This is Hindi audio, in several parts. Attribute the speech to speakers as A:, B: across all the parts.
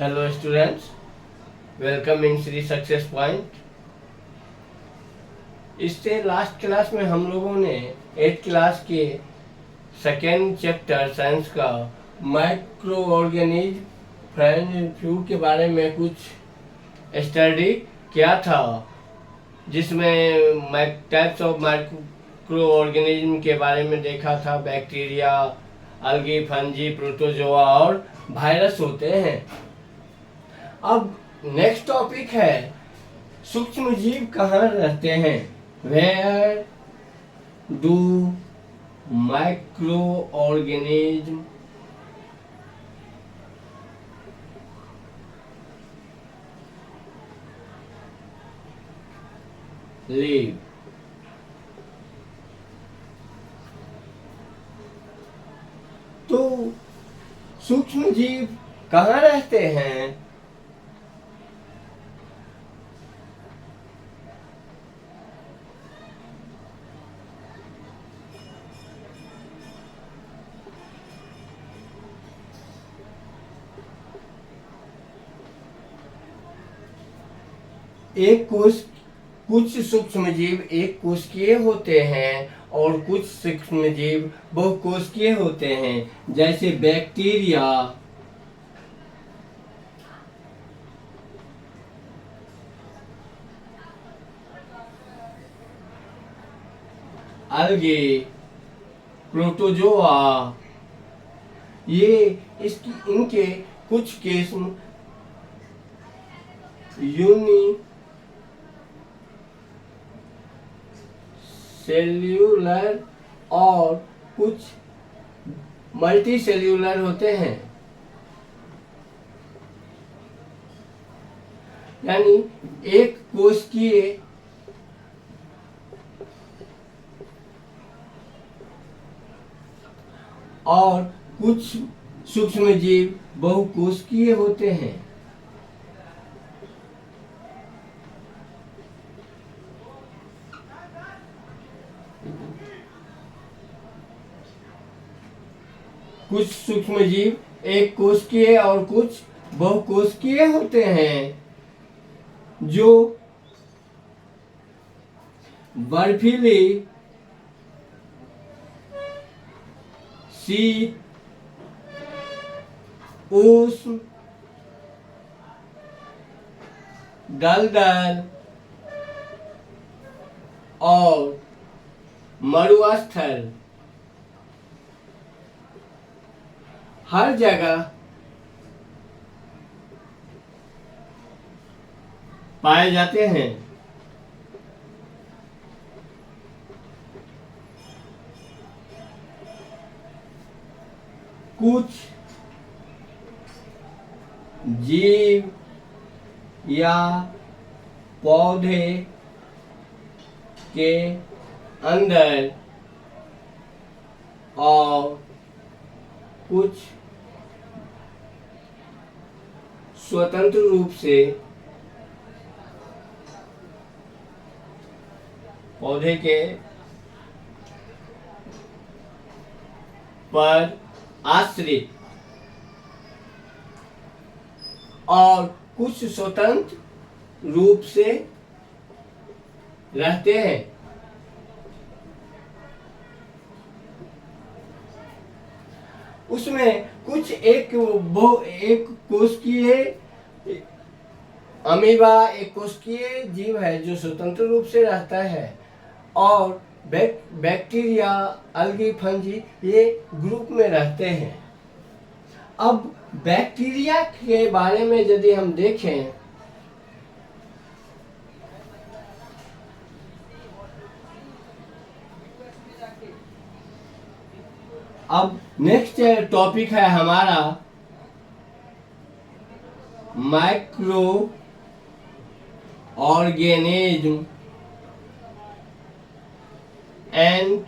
A: Hello students, welcome in Shri success point. इससे लास्ट क्लास में हम लोगों ने 8th क्लास के सेकेंड चैप्टर साइंस का माइक्रो ऑर्गेनिज्म फ्रेंड फ्यू के बारे में कुछ स्टडी किया था, जिसमें टाइप्स ऑफ माइक्रो ऑर्गेनिज्म के बारे में देखा था। बैक्टीरिया, अलगी, फंजी, प्रोटोजोआ और वायरस होते हैं। अब नेक्स्ट टॉपिक है सूक्ष्म जीव कहाँ रहते हैं। Where do micro organism live. तो सूक्ष्म जीव कहाँ रहते हैं? कुछ सूक्ष्म जीव एक कोशिकीय होते हैं और कुछ सूक्ष्म जीव बहुकोशिकीय होते हैं। जैसे बैक्टीरिया, अलगे, प्रोटोजोआ, इनके कुछ किस्म सेल्यूलर और कुछ मल्टी सेल्यूलर होते हैं। यानी एक कोशिकीय और कुछ सूक्ष्म जीव बहुकोशिकीय होते हैं। कुछ सूक्ष्म जीव एक कोशिकीय और कुछ बहुकोशिकीय होते हैं, जो बर्फीली, शीत, उष्ण, दलदल और मरुस्थल हर जगह पाए जाते हैं। कुछ जीव या पौधे के अंदर और कुछ स्वतंत्र रूप से पौधे के पर आश्रित और कुछ स्वतंत्र रूप से रहते हैं। उसमें कुछ एक कोशिकीय अमीबा एक कोशिकीय जीव है जो स्वतंत्र रूप से रहता है, और बैक्टीरिया, अलगी, फंजी ये ग्रुप में रहते हैं। अब बैक्टीरिया के बारे में यदि हम देखें, अब नेक्स्ट टॉपिक है हमारा माइक्रो ऑर्गेनिज्म एंड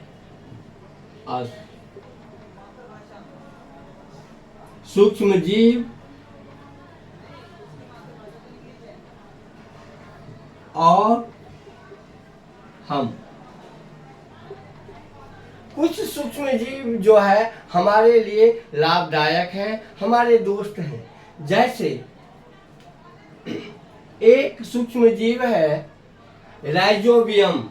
A: सूक्ष्म जीव और हम। कुछ सूक्ष्म जीव जो है हमारे लिए लाभदायक हैं, हमारे दोस्त हैं। जैसे एक सूक्ष्म जीव है राइजोबियम।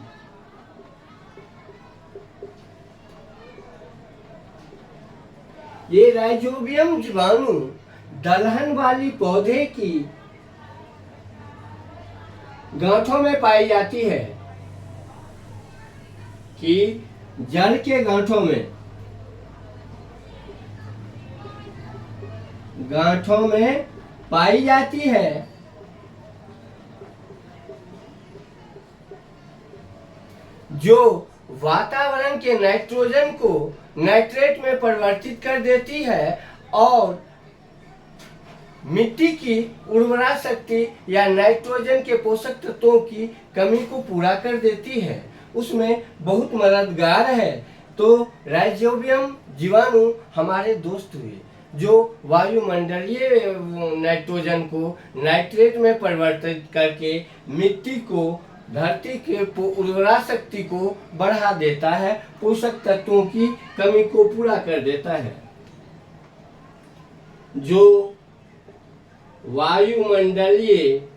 A: ये राइजोबियम जीवाणु दलहन वाली पौधे की गांठों में पाई जाती है, कि जड़ के गांठों में पाई जाती है। जो वातावरण के नाइट्रोजन को नाइट्रेट में परिवर्तित कर देती है और मिट्टी की उर्वरा शक्ति या नाइट्रोजन के पोषक तत्वों की कमी को पूरा कर देती है, उसमें बहुत मददगार है। तो राइजोबियम जीवाणु हमारे दोस्त हुए, जो वायुमंडलीय नाइट्रोजन को नाइट्रेट में परिवर्तित करके मिट्टी को, धरती के उर्वरा शक्ति को बढ़ा देता है, पोषक तत्वों की कमी को पूरा कर देता है। जो वायुमंडलीय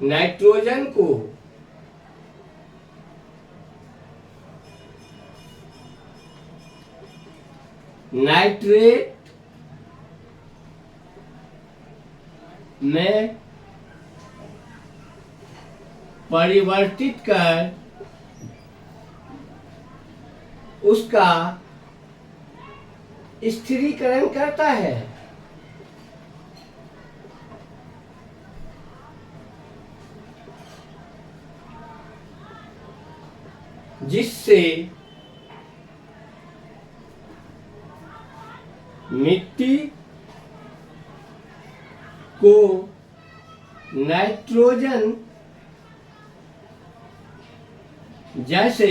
A: नाइट्रोजन को नाइट्रेट में परिवर्तित कर उसका स्थिरीकरण करता है, जिससे मिट्टी को नाइट्रोजन जैसे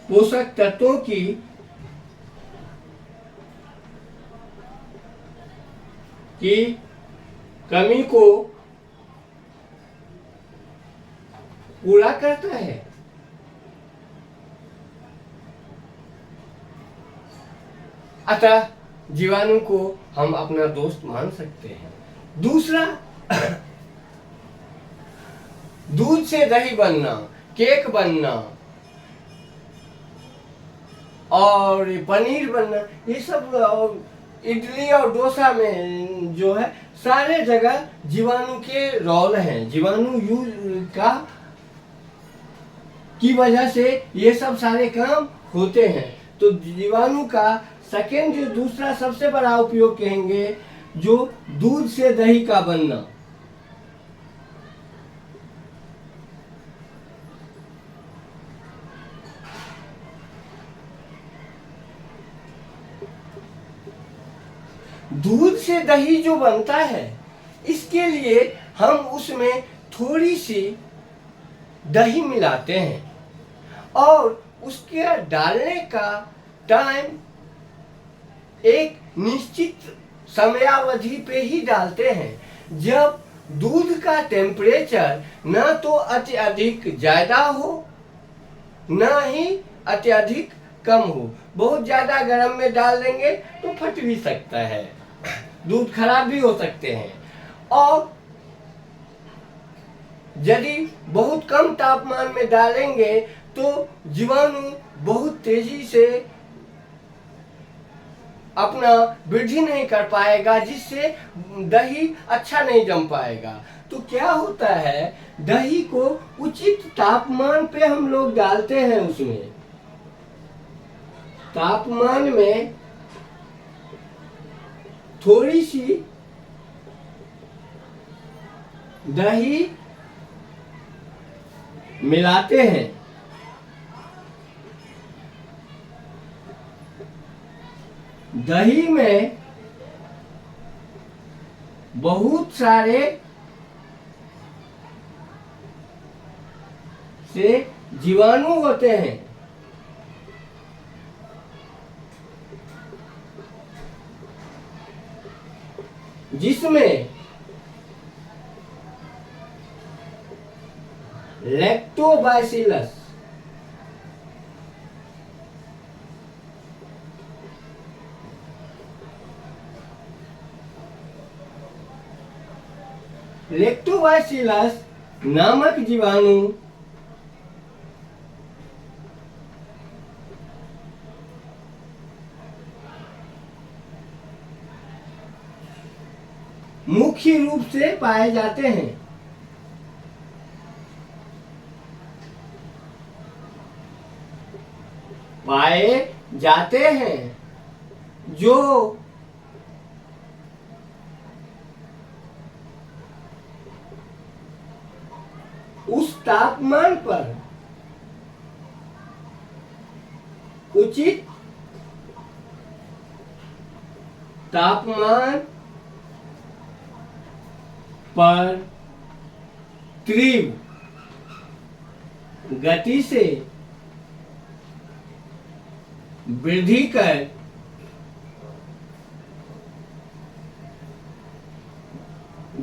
A: पोषक तत्वों की कमी को पूरा करता है। अतः जीवाणु को हम अपना दोस्त मान सकते हैं। दूसरा, दूध से दही बनना, केक बनना और पनीर बनना, ये सब इडली और डोसा में जो है सारे जगह जीवाणु के रोल हैं। जीवाणु यूज की वजह से ये सब सारे काम होते हैं। तो जीवाणु का सेकेंड, जो दूसरा सबसे बड़ा उपयोग कहेंगे, जो दूध से दही का बनना। दूध से दही जो बनता है, इसके लिए हम उसमें थोड़ी सी दही मिलाते हैं और उसके डालने का टाइम एक निश्चित समयावधि पे ही डालते हैं, जब दूध का टेम्परेचर न तो अत्यधिक ज्यादा हो न ही अत्यधिक कम हो। बहुत ज्यादा गर्म में डाल देंगे तो फट भी सकता है, दूध खराब भी हो सकते हैं। और यदि बहुत कम तापमान में डालेंगे तो जीवाणु बहुत तेजी से अपना वृद्धि नहीं कर पाएगा, जिससे दही अच्छा नहीं जम पाएगा। तो क्या होता है, दही को उचित तापमान पे हम लोग डालते हैं। उसमें तापमान में थोड़ी सी दही मिलाते हैं। दही में बहुत सारे से जीवाणु होते हैं, जिसमें लैक्टोबैसिलस, लेक्टोबैसिलस नामक जीवाणु मुख्य रूप से पाए जाते हैं। जो उस तापमान पर उचित तापमान पर तीव्र गति से वृद्धि कर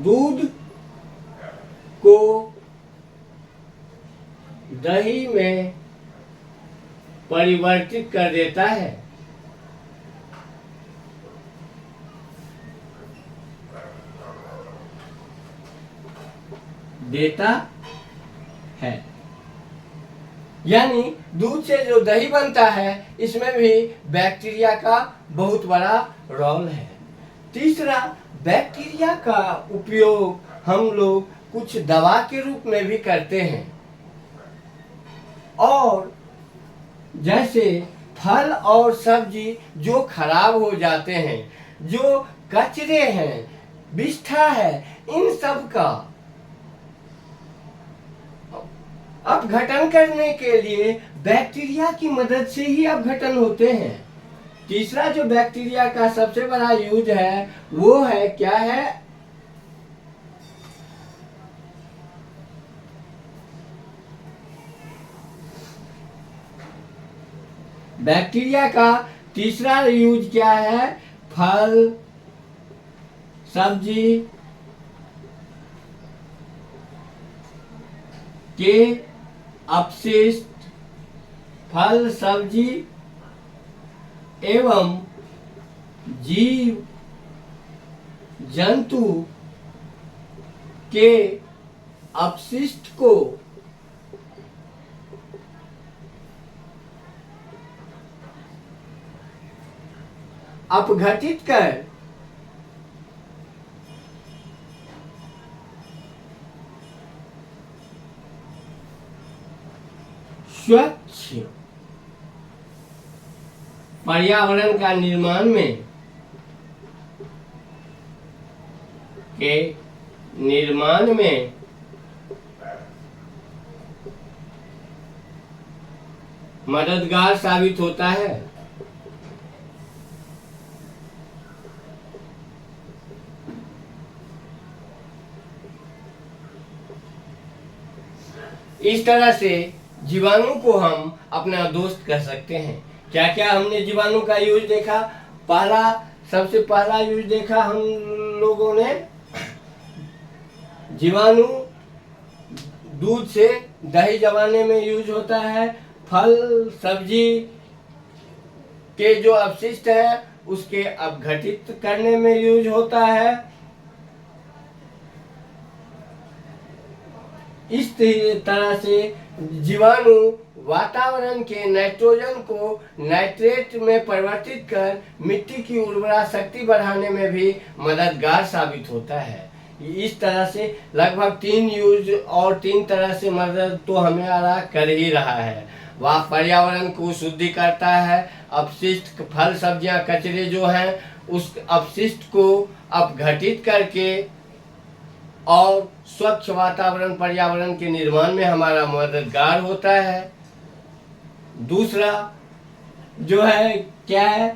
A: दूध को दही में परिवर्तित कर देता है। यानी दूध से जो दही बनता है इसमें भी बैक्टीरिया का बहुत बड़ा रोल है। तीसरा, बैक्टीरिया का उपयोग हम लोग कुछ दवा के रूप में भी करते हैं। और जैसे फल और सब्जी जो खराब हो जाते हैं, जो कचरे हैं, विष्ठा है, इन सब का अपघटन करने के लिए बैक्टीरिया की मदद से ही अपघटन होते हैं। तीसरा जो बैक्टीरिया का सबसे बड़ा यूज है वो है क्या है? बैक्टीरिया का तीसरा यूज क्या है? फल, सब्जी के अपशिष्ट, फल, सब्जी एवं जीव जंतु के अपशिष्ट को अपघटित कर स्वच्छ पर्यावरण का निर्माण में मददगार साबित होता है। इस तरह से जीवाणु को हम अपना दोस्त कह सकते हैं। क्या क्या हमने जीवाणु का यूज देखा? सबसे पहला यूज देखा हम लोगों ने, जीवाणु दूध से दही जमाने में यूज होता है। फल सब्जी के जो अपशिष्ट है उसके अपघटित करने में यूज होता है। इस तरह से जीवाणु वातावरण के नाइट्रोजन को नाइट्रेट में परिवर्तित कर मिट्टी की उर्वरा शक्ति बढ़ाने में भी मददगार साबित होता है। इस तरह से लगभग 3 यूज और 3 तरह से मदद तो हमारा कर ही रहा है। वह पर्यावरण को शुद्धि करता है, अपशिष्ट फल सब्जियां कचरे जो हैं उस अपशिष्ट को अपघटित करके और स्वच्छ वातावरण पर्यावरण के निर्माण में हमारा मददगार होता है। दूसरा जो है क्या है?